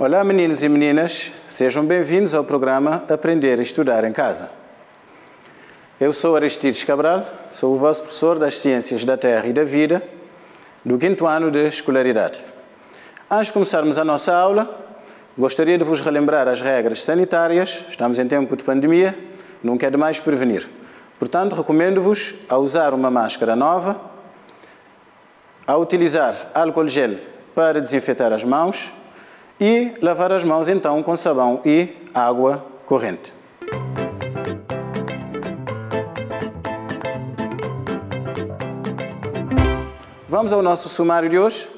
Olá, meninos e meninas, sejam bem-vindos ao programa Aprender e Estudar em Casa. Eu sou Aristides Cabral, sou o vosso professor das Ciências da Terra e da Vida, do 5º ano de escolaridade. Antes de começarmos a nossa aula, gostaria de vos relembrar as regras sanitárias. Estamos em tempo de pandemia, nunca é demais prevenir. Portanto, recomendo-vos a usar uma máscara nova, a utilizar álcool gel para desinfetar as mãos e lavar as mãos então com sabão e água corrente. Vamos ao nosso sumário de hoje.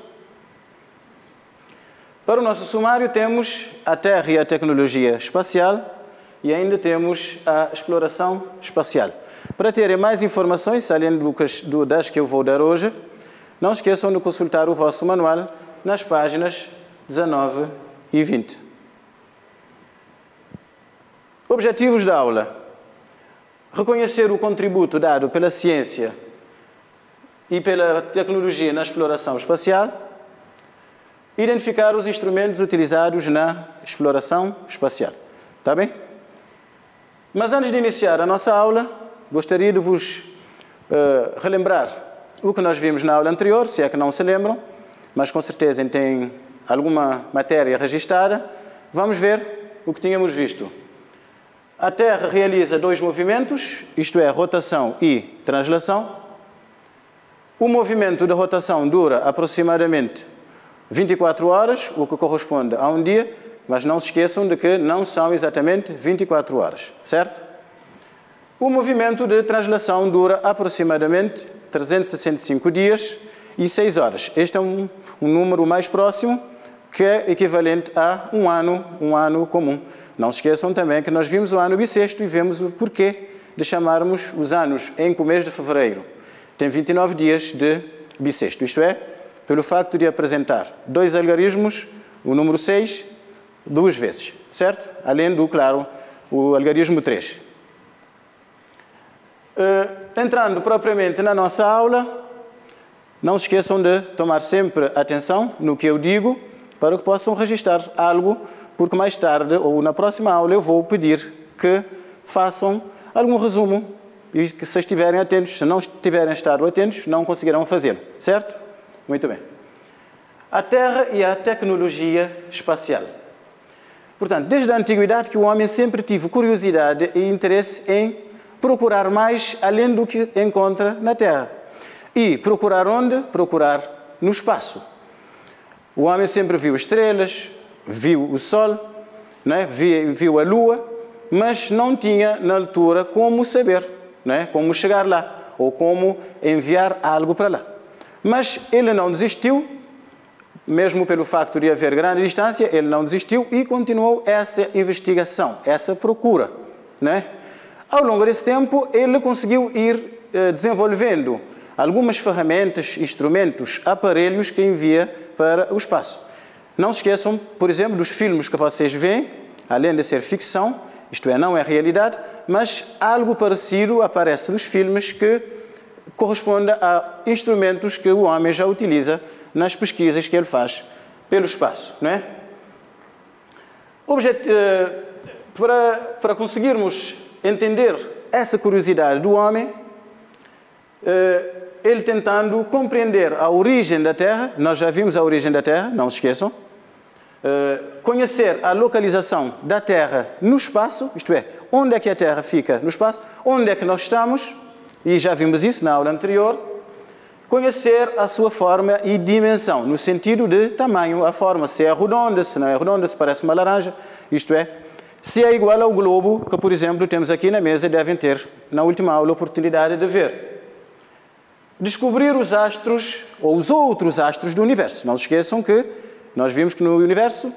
Para o nosso sumário temos a Terra e a tecnologia espacial e ainda temos a exploração espacial. Para terem mais informações, além das que eu vou dar hoje, não esqueçam de consultar o vosso manual nas páginas 19 e 20. Objetivos da aula: reconhecer o contributo dado pela ciência e pela tecnologia na exploração espacial, identificar os instrumentos utilizados na exploração espacial. Está bem? Mas antes de iniciar a nossa aula, gostaria de vos relembrar o que nós vimos na aula anterior, se é que não se lembram, mas com certeza tem alguma matéria registada. Vamos ver o que tínhamos visto. A Terra realiza 2 movimentos, isto é, rotação e translação. O movimento de rotação dura aproximadamente 24 horas, o que corresponde a um dia, mas não se esqueçam de que não são exatamente 24 horas, certo? O movimento de translação dura aproximadamente 365 dias e 6 horas. Este é um número mais próximo, que é equivalente a um ano comum. Não se esqueçam também que nós vimos o ano bissexto e vemos o porquê de chamarmos os anos em mês de fevereiro. Tem 29 dias de bissexto, isto é, pelo facto de apresentar 2 algarismos, o número 6, 2 vezes, certo? Além do, claro, o algarismo 3. Entrando propriamente na nossa aula, não se esqueçam de tomar sempre atenção no que eu digo, para que possam registrar algo, porque mais tarde, ou na próxima aula, eu vou pedir que façam algum resumo, e que se estiverem atentos, se não estiverem estado atentos, não conseguirão fazê-lo, certo? Muito bem. A Terra e a tecnologia espacial. Portanto, desde a antiguidade que o homem sempre teve curiosidade e interesse em procurar mais além do que encontra na Terra. E procurar onde? Procurar no espaço. O homem sempre viu estrelas, viu o Sol, né? Viu a Lua, mas não tinha na altura como saber, né? Como chegar lá, ou como enviar algo para lá. Mas ele não desistiu, mesmo pelo facto de haver grande distância, ele não desistiu e continuou essa investigação, essa procura, né? Ao longo desse tempo, ele conseguiu ir desenvolvendo algumas ferramentas, instrumentos, aparelhos que envia para o espaço. Não se esqueçam, por exemplo, dos filmes que vocês veem, além de ser ficção, isto é, não é realidade, mas algo parecido aparece nos filmes que corresponde a instrumentos que o homem já utiliza nas pesquisas que ele faz pelo espaço, não é? Para conseguirmos entender essa curiosidade do homem, ele tentando compreender a origem da Terra, nós já vimos a origem da Terra, não se esqueçam, conhecer a localização da Terra no espaço, isto é, onde é que a Terra fica no espaço, onde é que nós estamos, e já vimos isso na aula anterior, conhecer a sua forma e dimensão, no sentido de tamanho, a forma, se é redonda, se não é redonda, se parece uma laranja, isto é, se é igual ao globo que, por exemplo, temos aqui na mesa, devem ter, na última aula, a oportunidade de ver. Descobrir os astros, ou os outros astros do universo. Não se esqueçam que nós vimos que no universo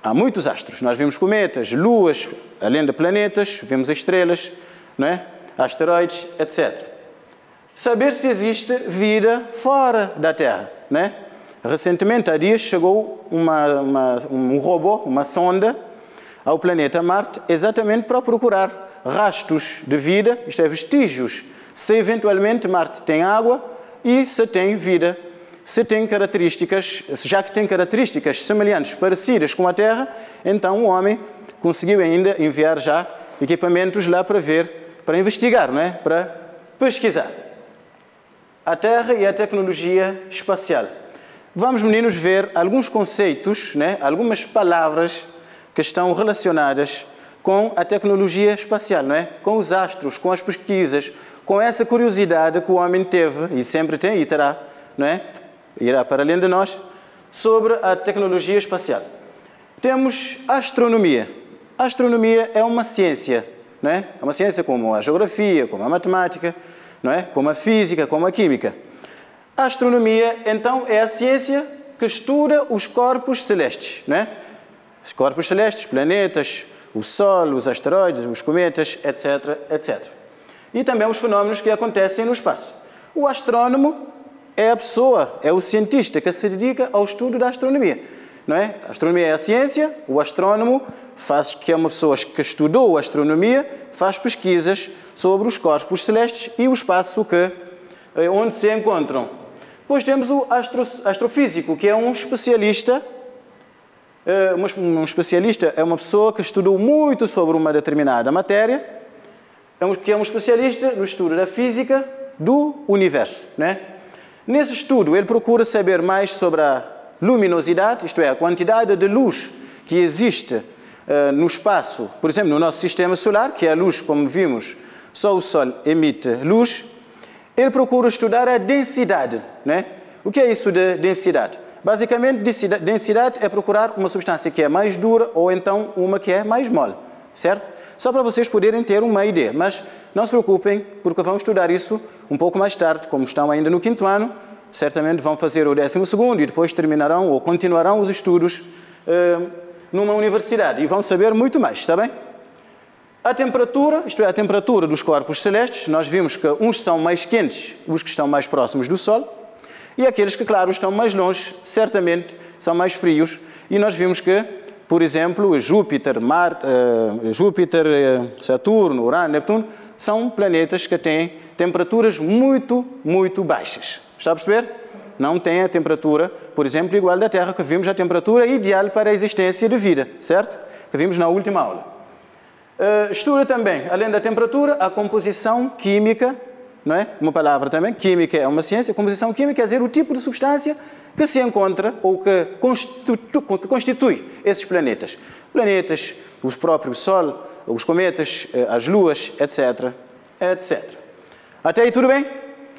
há muitos astros. Nós vimos cometas, luas, além de planetas, vemos estrelas, não é? Asteroides, etc. Saber se existe vida fora da Terra, não é? Recentemente, há dias, chegou um robô, uma sonda, ao planeta Marte, exatamente para procurar rastros de vida, isto é, vestígios, se eventualmente Marte tem água e se tem vida. se já que tem características semelhantes, parecidas com a Terra, então o homem conseguiu ainda enviar já equipamentos lá para ver, para investigar, não é? Para pesquisar a Terra e a tecnologia espacial. Vamos, meninos, ver alguns conceitos, né? Algumas palavras que estão relacionadas com a tecnologia espacial, não é? Com os astros, com as pesquisas, com essa curiosidade que o homem teve e sempre tem e terá, não é? Irá para além de nós, sobre a tecnologia espacial. Temos a astronomia. A astronomia é uma ciência, não é? É uma ciência como a geografia, como a matemática, não é? Como a física, como a química. A astronomia, então, é a ciência que estuda os corpos celestes, não é? Os corpos celestes, planetas, o Sol, os asteroides, os cometas, etc., etc. E também os fenómenos que acontecem no espaço. O astrônomo é a pessoa, é o cientista que se dedica ao estudo da astronomia, não é? A astronomia é a ciência, o astrônomo que é uma pessoa que estudou a astronomia, faz pesquisas sobre os corpos celestes e o espaço onde se encontram. Depois temos o astrofísico, que é um especialista. Um especialista é uma pessoa que estudou muito sobre uma determinada matéria, que é um especialista no estudo da física do universo, né? Nesse estudo, ele procura saber mais sobre a luminosidade, isto é, a quantidade de luz que existe no espaço, por exemplo, no nosso sistema solar, que é a luz, como vimos, só o Sol emite luz. Ele procura estudar a densidade, né? O que é isso de densidade? Basicamente, densidade é procurar uma substância que é mais dura ou então uma que é mais mole, certo? Só para vocês poderem ter uma ideia, mas não se preocupem, porque vamos estudar isso um pouco mais tarde, como estão ainda no 5º ano, certamente vão fazer o 12º e depois terminarão ou continuarão os estudos numa universidade e vão saber muito mais, está bem? A temperatura, isto é, a temperatura dos corpos celestes, nós vimos que uns são mais quentes, os que estão mais próximos do Sol, e aqueles que, claro, estão mais longe, certamente são mais frios, e nós vimos que, por exemplo, Júpiter, Saturno, Urano, Neptuno, são planetas que têm temperaturas muito, muito baixas. Está a perceber? Não tem a temperatura, por exemplo, igual da Terra, que vimos a temperatura ideal para a existência de vida, certo? Que vimos na última aula. Estuda também, além da temperatura, a composição química, não é? Uma palavra também, química é uma ciência, composição química quer dizer o tipo de substância que se encontra ou que constitui esses planetas. Planetas, o próprio Sol, os cometas, as luas, etc., etc. Até aí tudo bem?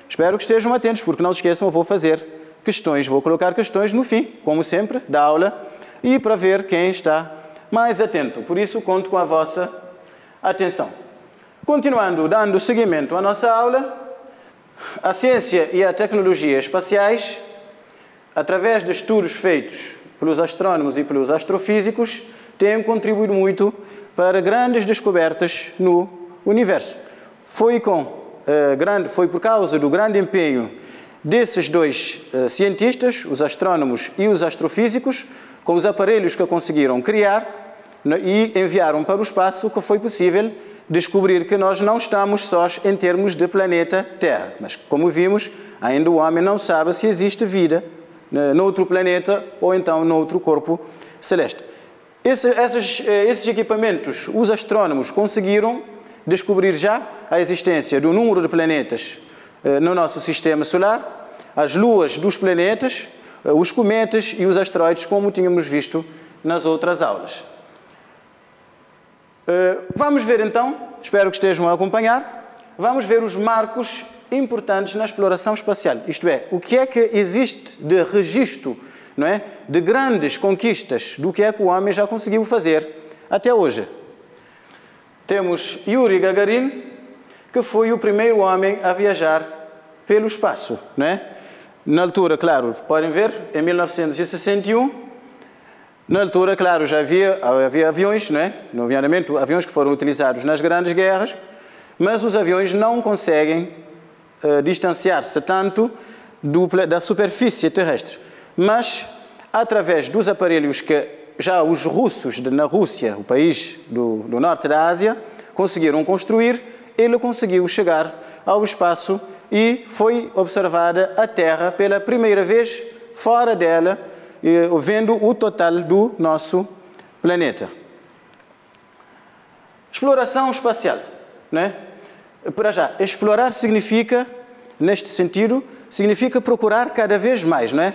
Espero que estejam atentos, porque não se esqueçam, eu vou fazer questões, vou colocar questões no fim, como sempre, da aula, e para ver quem está mais atento. Por isso, conto com a vossa atenção. Continuando, dando seguimento à nossa aula, a ciência e a tecnologia espaciais, através de estudos feitos pelos astrônomos e pelos astrofísicos, têm contribuído muito para grandes descobertas no universo. Foi por causa do grande empenho desses dois cientistas, os astrônomos e os astrofísicos, com os aparelhos que conseguiram criar e enviaram para o espaço, que foi possível descobrir que nós não estamos sós em termos de planeta Terra. Mas, como vimos, ainda o homem não sabe se existe vida noutro planeta ou então noutro corpo celeste. Esses equipamentos, os astrônomos conseguiram descobrir já a existência do número de planetas no nosso sistema solar, as luas dos planetas, os cometas e os asteroides, como tínhamos visto nas outras aulas. Vamos ver então, espero que estejam a acompanhar, vamos ver os marcos importantes na exploração espacial. Isto é, o que é que existe de registro, não é, de grandes conquistas do que é que o homem já conseguiu fazer até hoje. Temos Yuri Gagarin, que foi o primeiro homem a viajar pelo espaço, não é? Na altura, claro, podem ver, em 1961, na altura, claro, já havia aviões, não é? Nomeadamente aviões que foram utilizados nas grandes guerras, mas os aviões não conseguem distanciar-se tanto da superfície terrestre. Mas, através dos aparelhos que já os russos na Rússia, o país do norte da Ásia, conseguiram construir, ele conseguiu chegar ao espaço e foi observada a Terra pela primeira vez fora dela, vendo o total do nosso planeta. Exploração espacial, né? Para já, explorar significa, neste sentido, significa procurar cada vez mais, não é?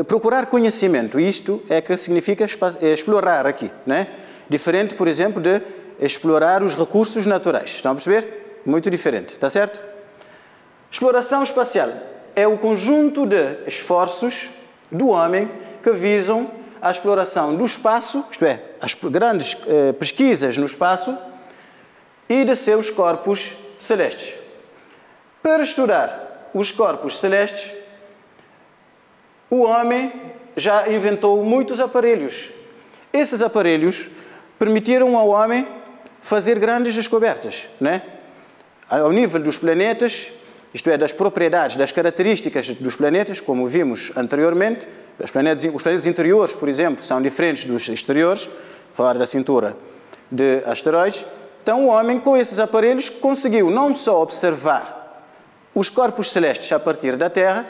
Procurar conhecimento. Isto é que significa explorar aqui, né? Diferente, por exemplo, de explorar os recursos naturais. Estão a perceber? Muito diferente, está certo? Exploração espacial é o conjunto de esforços do homem que visam a exploração do espaço, isto é, as grandes pesquisas no espaço e de seus corpos celestes. Para estudar os corpos celestes, o homem já inventou muitos aparelhos. Esses aparelhos permitiram ao homem fazer grandes descobertas, né? Ao nível dos planetas, isto é, das propriedades, das características dos planetas, como vimos anteriormente. Os planetas interiores, por exemplo, são diferentes dos exteriores, fora da cintura de asteroides. Então, o homem, com esses aparelhos, conseguiu não só observar os corpos celestes a partir da Terra,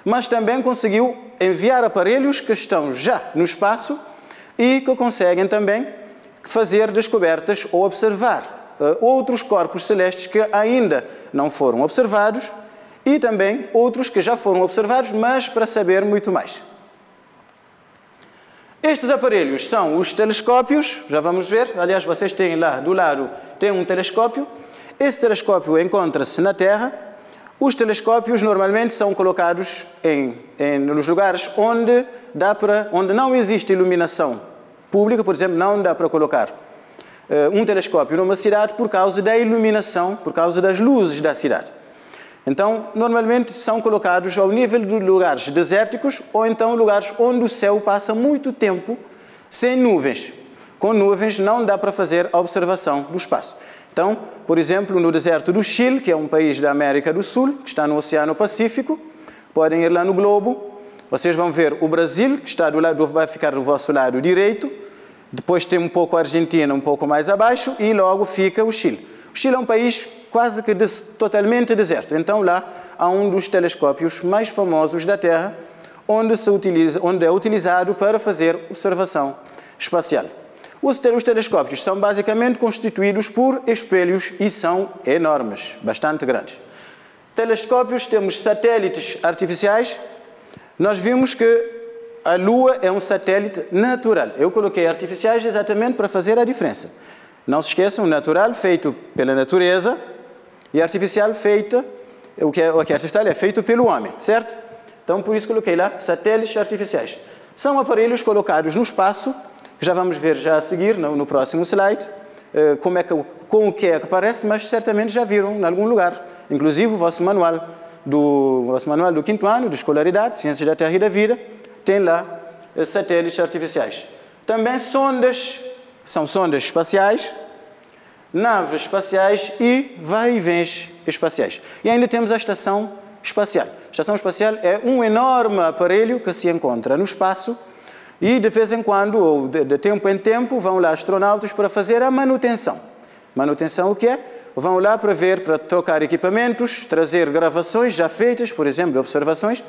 mas também conseguiu enviar aparelhos que estão já no espaço e que conseguem também fazer descobertas ou observar outros corpos celestes que ainda não foram observados e também outros que já foram observados, mas para saber muito mais. Estes aparelhos são os telescópios, já vamos ver, aliás, vocês têm lá do lado, tem um telescópio. Esse telescópio encontra-se na Terra. Os telescópios normalmente são colocados nos lugares onde não existe iluminação pública, por exemplo, não dá para colocar um telescópio numa cidade por causa da iluminação, por causa das luzes da cidade. Então, normalmente são colocados ao nível de lugares desérticos ou então lugares onde o céu passa muito tempo sem nuvens. Com nuvens não dá para fazer a observação do espaço. Então, por exemplo, no deserto do Chile, que é um país da América do Sul, que está no Oceano Pacífico, podem ir lá no globo, vocês vão ver o Brasil, que está do lado, vai ficar do vosso lado direito, depois tem um pouco a Argentina, um pouco mais abaixo, e logo fica o Chile. O Chile é um país quase que totalmente deserto. Então lá há um dos telescópios mais famosos da Terra, onde é utilizado para fazer observação espacial. Os telescópios são basicamente constituídos por espelhos e são enormes, bastante grandes. Telescópios, temos satélites artificiais. Nós vimos que a Lua é um satélite natural. Eu coloquei artificiais exatamente para fazer a diferença. Não se esqueçam, natural feito pela natureza e artificial feito, o que é artificial é feito pelo homem, certo? Então, por isso coloquei lá satélites artificiais. São aparelhos colocados no espaço, que já vamos ver já a seguir, no próximo slide, com o que é que parece, mas certamente já viram em algum lugar. Inclusive, o vosso manual do 5º ano de escolaridade, Ciências da Terra e da Vida, tem lá satélites artificiais. Também sondas, são sondas espaciais, naves espaciais e vai-e-vens espaciais. E ainda temos a estação espacial. A estação espacial é um enorme aparelho que se encontra no espaço e de vez em quando, ou de tempo em tempo, vão lá astronautas para fazer a manutenção. Manutenção o que é? Vão lá para ver, para trocar equipamentos, trazer gravações já feitas, por exemplo, de observações,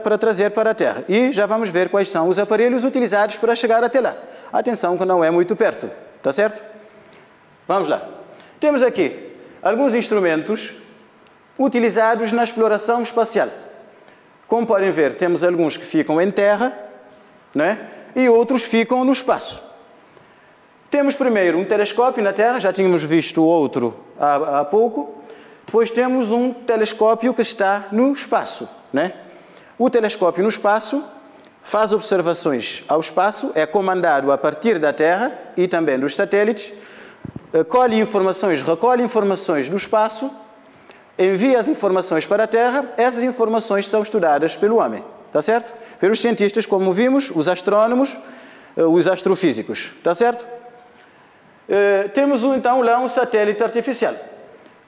para trazer para a Terra. E já vamos ver quais são os aparelhos utilizados para chegar até lá. Atenção que não é muito perto, está certo? Vamos lá. Temos aqui alguns instrumentos utilizados na exploração espacial. Como podem ver, temos alguns que ficam em terra, não é? E outros ficam no espaço. Temos primeiro um telescópio na Terra, já tínhamos visto outro há pouco. Depois temos um telescópio que está no espaço, né? O telescópio no espaço faz observações ao espaço, é comandado a partir da Terra e também dos satélites, recolhe informações do espaço, envia as informações para a Terra, essas informações são estudadas pelo homem, está certo? Pelos cientistas, como vimos, os astrônomos, os astrofísicos, está certo? Temos então lá um satélite artificial.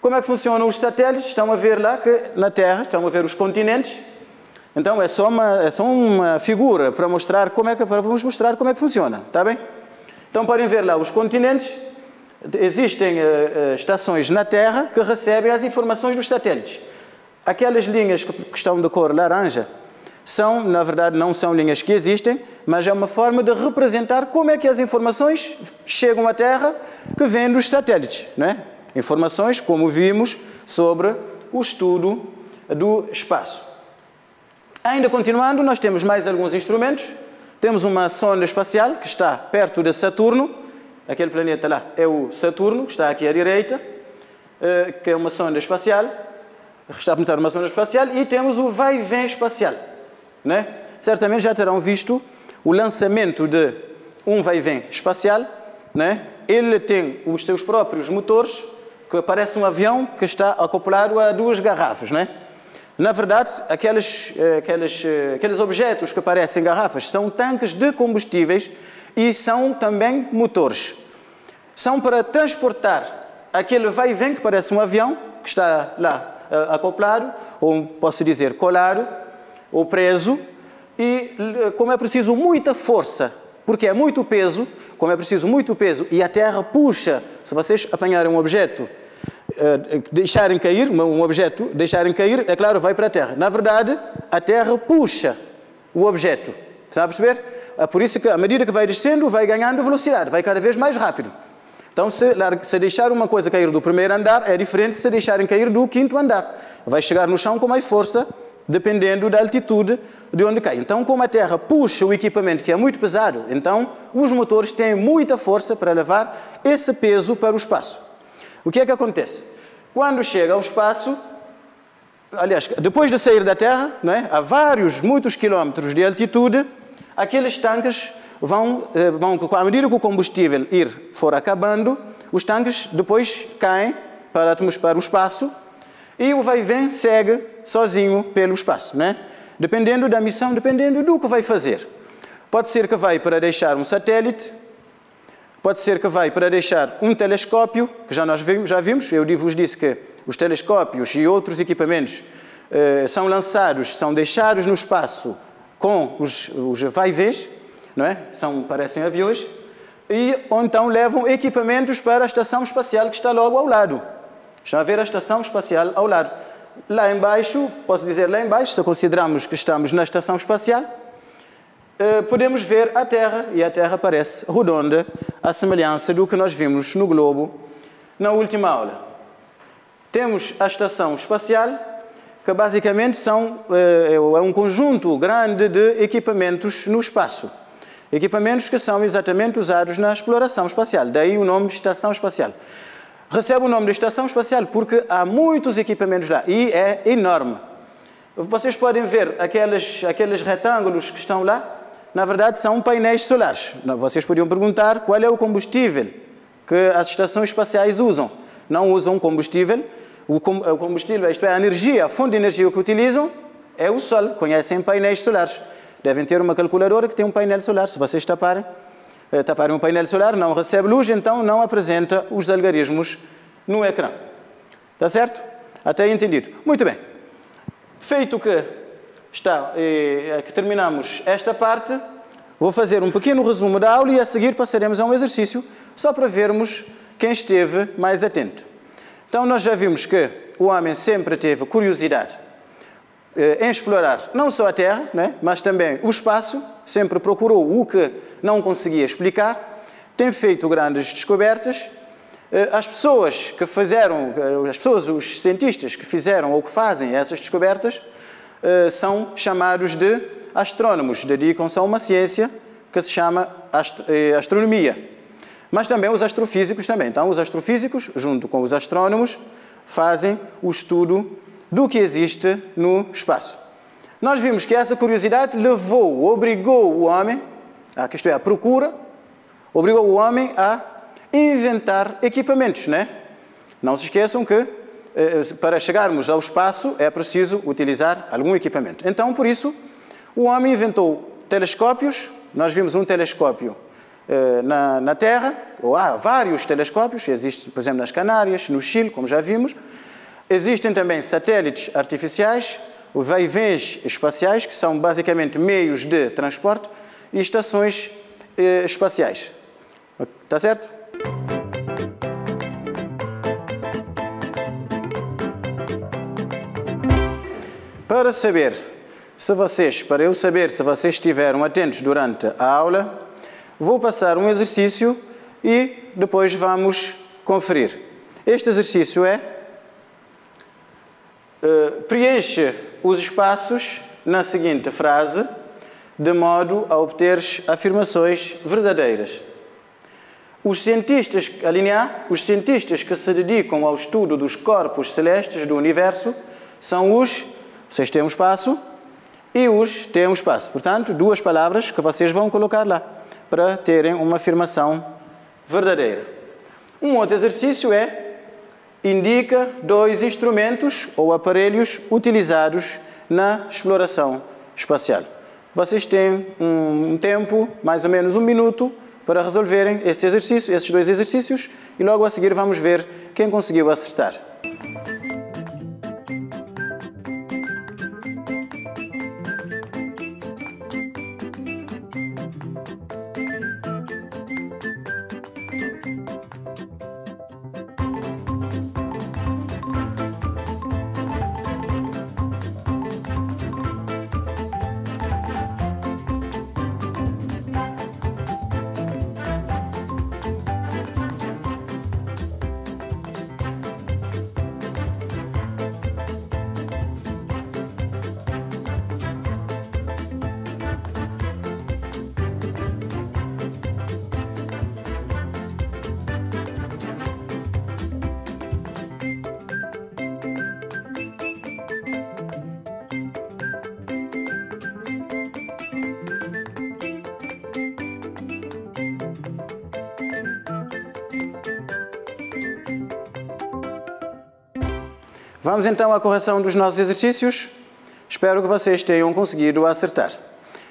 Como é que funcionam os satélites? Estão a ver lá que na Terra, estão a ver os continentes. Então é só uma figura para mostrar vamos mostrar como é que funciona, está bem? Então podem ver lá os continentes. existem estações na Terra que recebem as informações dos satélites. Aquelas linhas que estão de cor laranja são, na verdade, não são linhas que existem, mas é uma forma de representar como é que as informações chegam à Terra que vêm dos satélites, não é? Informações, como vimos, sobre o estudo do espaço. Ainda continuando, nós temos mais alguns instrumentos. Temos uma sonda espacial que está perto de Saturno. Aquele planeta lá é o Saturno, que está aqui à direita, que é uma sonda espacial. Está a montar uma sonda espacial. E temos o vai-vem espacial, né? Certamente já terão visto o lançamento de um vai-vem espacial, né? Ele tem os seus próprios motores, que parece um avião que está acoplado a duas garrafas, né? Na verdade, aqueles objetos que parecem garrafas são tanques de combustíveis e são também motores. São para transportar aquele vai e vem que parece um avião, que está lá acoplado, ou posso dizer colado, ou preso, e como é preciso muita força, porque é muito peso, como é preciso muito peso, e a Terra puxa, se vocês apanharem um objeto, deixarem cair, um objeto, deixarem cair, é claro, vai para a Terra. Na verdade, a Terra puxa o objeto. Está a perceber? É por isso que, à medida que vai descendo, vai ganhando velocidade, vai cada vez mais rápido. Então, se deixar uma coisa cair do primeiro andar, é diferente se deixarem cair do quinto andar. Vai chegar no chão com mais força, dependendo da altitude de onde cai. Então, como a Terra puxa o equipamento que é muito pesado, então os motores têm muita força para levar esse peso para o espaço. O que é que acontece? Quando chega ao espaço, aliás, depois de sair da Terra, não é? A muitos quilómetros de altitude, aqueles tanques à medida que o combustível for acabando, os tanques depois caem para o espaço e o vai-vem segue sozinho pelo espaço, né? Dependendo da missão, dependendo do que vai fazer. Pode ser que vai para deixar um satélite, pode ser que vai para deixar um telescópio, que já vimos, eu vos disse que os telescópios e outros equipamentos são deixados no espaço com os vai-vens, não é? Parecem aviões, ou então levam equipamentos para a estação espacial que está logo ao lado. Estão a ver a estação espacial ao lado. Lá embaixo, posso dizer lá embaixo, se considerarmos que estamos na estação espacial, podemos ver a Terra, e a Terra parece redonda, à semelhança do que nós vimos no globo na última aula. Temos a estação espacial, que basicamente é um conjunto grande de equipamentos no espaço. Equipamentos que são exatamente usados na exploração espacial, daí o nome de estação espacial. Recebe o nome de estação espacial porque há muitos equipamentos lá e é enorme. Vocês podem ver aqueles retângulos que estão lá, na verdade são painéis solares. Vocês podiam perguntar qual é o combustível que as estações espaciais usam. Não usam combustível. O combustível, isto é, a energia, a fonte de energia que utilizam é o Sol. Conhecem painéis solares. Devem ter uma calculadora que tem um painel solar. Se vocês taparem um painel solar, não recebe luz, então não apresenta os algarismos no ecrã. Está certo? Até aí entendido. Muito bem. Feito que terminamos esta parte, vou fazer um pequeno resumo da aula e a seguir passaremos a um exercício só para vermos quem esteve mais atento. Então, nós já vimos que o homem sempre teve curiosidade em explorar não só a Terra, né, mas também o espaço, sempre procurou o que não conseguia explicar, tem feito grandes descobertas. Os cientistas que fizeram ou que fazem essas descobertas são chamados de astrônomos, dedicam-se a uma ciência que se chama astronomia. Mas também os astrofísicos também. Então, os astrofísicos, junto com os astrônomos, fazem o estudo do que existe no espaço. Nós vimos que essa curiosidade obrigou o homem, isto é, a procura, obrigou o homem a inventar equipamentos, né? Não se esqueçam que para chegarmos ao espaço é preciso utilizar algum equipamento. Então, por isso, o homem inventou telescópios. Nós vimos um telescópio na Terra, ou há vários telescópios, existem, por exemplo, nas Canárias, no Chile, como já vimos. Existem também satélites artificiais, os vai-vens espaciais, que são basicamente meios de transporte, e estações espaciais. Está certo? Para eu saber se vocês estiveram atentos durante a aula, vou passar um exercício e depois vamos conferir. Este exercício é: preenche os espaços na seguinte frase, de modo a obteres afirmações verdadeiras. Os cientistas que se dedicam ao estudo dos corpos celestes do universo são os, vocês têm um espaço, e os têm um espaço. Portanto, duas palavras que vocês vão colocar lá, para terem uma afirmação verdadeira. Um outro exercício é: indica 2 instrumentos ou aparelhos utilizados na exploração espacial. Vocês têm um tempo, mais ou menos 1 minuto, para resolverem esses 2 exercícios, e logo a seguir vamos ver quem conseguiu acertar. Vamos então à correção dos nossos exercícios. Espero que vocês tenham conseguido acertar.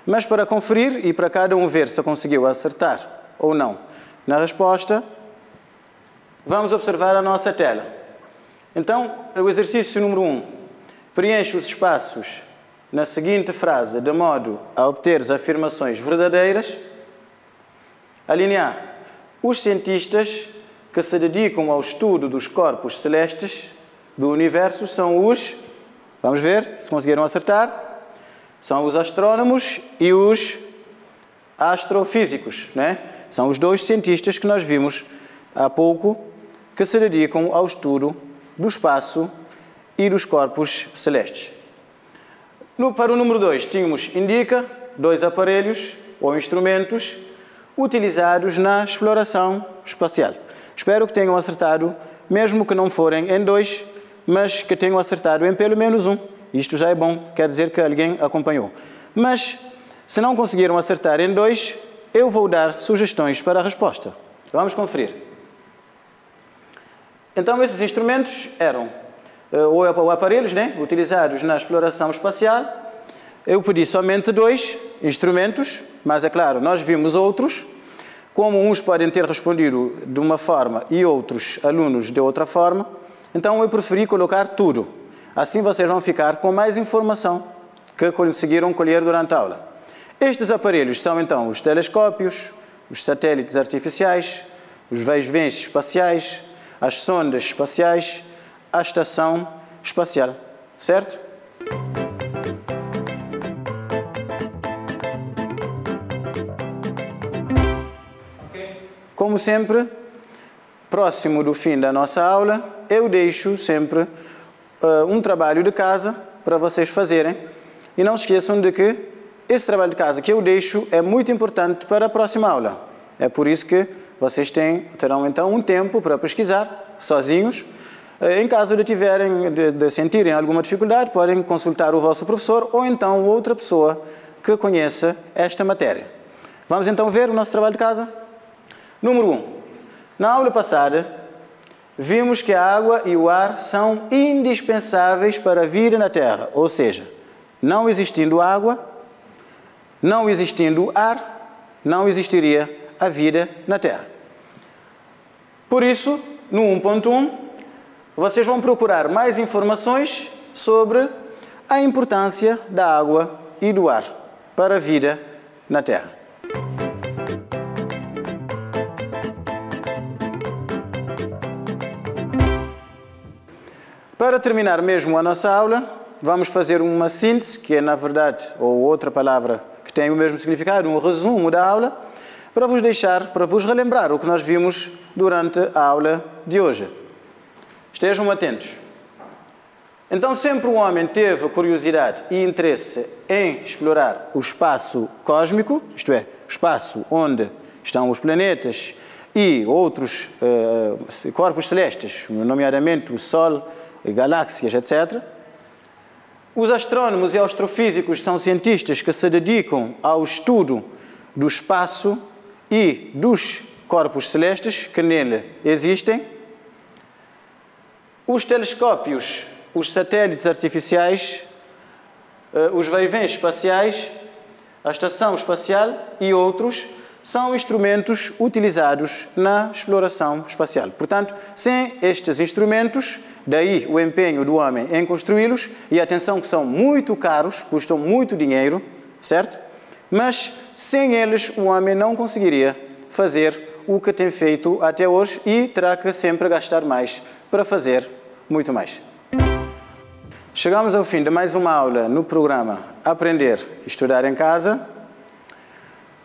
Mas para conferir e para cada um ver se conseguiu acertar ou não na resposta, vamos observar a nossa tela. Então, o exercício número 1. Preenche os espaços na seguinte frase de modo a obteres afirmações verdadeiras. A linha A. Os cientistas que se dedicam ao estudo dos corpos celestes do universo são os, vamos ver se conseguiram acertar, são os astrônomos e os astrofísicos, né? São os 2 cientistas que nós vimos há pouco que se dedicam ao estudo do espaço e dos corpos celestes. Para o número 2, tínhamos indica 2 aparelhos ou instrumentos utilizados na exploração espacial. Espero que tenham acertado, mesmo que não forem em 2, mas que tenham acertado em pelo menos 1. Isto já é bom, quer dizer que alguém acompanhou. Mas, se não conseguiram acertar em 2, eu vou dar sugestões para a resposta. Vamos conferir. Então, esses instrumentos eram ou aparelhos, né, utilizados na exploração espacial. Eu pedi somente 2 instrumentos, mas é claro, nós vimos outros. Como uns podem ter respondido de uma forma e outros alunos de outra forma, então eu preferi colocar tudo. Assim vocês vão ficar com mais informação que conseguiram colher durante a aula. Estes aparelhos são então os telescópios, os satélites artificiais, os veios espaciais, as sondas espaciais, a estação espacial. Certo? Como sempre, próximo do fim da nossa aula, eu deixo sempre um trabalho de casa para vocês fazerem. E não se esqueçam de que esse trabalho de casa que eu deixo é muito importante para a próxima aula. É por isso que vocês terão então um tempo para pesquisar sozinhos. Em caso de sentirem alguma dificuldade, podem consultar o vosso professor ou então outra pessoa que conheça esta matéria. Vamos então ver o nosso trabalho de casa? Número 1. Na aula passada, vimos que a água e o ar são indispensáveis para a vida na Terra. Ou seja, não existindo água, não existindo ar, não existiria a vida na Terra. Por isso, no 1.1, vocês vão procurar mais informações sobre a importância da água e do ar para a vida na Terra. Para terminar mesmo a nossa aula, vamos fazer uma síntese, que é, na verdade, ou outra palavra que tem o mesmo significado, um resumo da aula, para vos relembrar o que nós vimos durante a aula de hoje. Estejam atentos. Então, sempre o homem teve curiosidade e interesse em explorar o espaço cósmico, isto é, o espaço onde estão os planetas e outros corpos celestes, nomeadamente o Sol, galáxias, etc. Os astrônomos e astrofísicos são cientistas que se dedicam ao estudo do espaço e dos corpos celestes que nele existem. Os telescópios, os satélites artificiais, os vai-vens espaciais, a estação espacial e outros são instrumentos utilizados na exploração espacial. Portanto, sem estes instrumentos, daí o empenho do homem em construí-los, e atenção que são muito caros, custam muito dinheiro, certo? Mas sem eles o homem não conseguiria fazer o que tem feito até hoje e terá que sempre gastar mais para fazer muito mais. Chegamos ao fim de mais uma aula no programa Aprender e Estudar em Casa.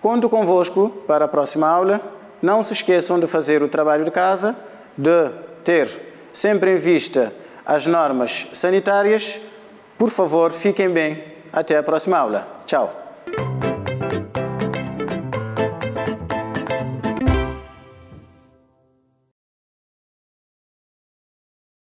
Conto convosco para a próxima aula. Não se esqueçam de fazer o trabalho de casa, de ter sempre em vista as normas sanitárias. Por favor, fiquem bem. Até a próxima aula. Tchau.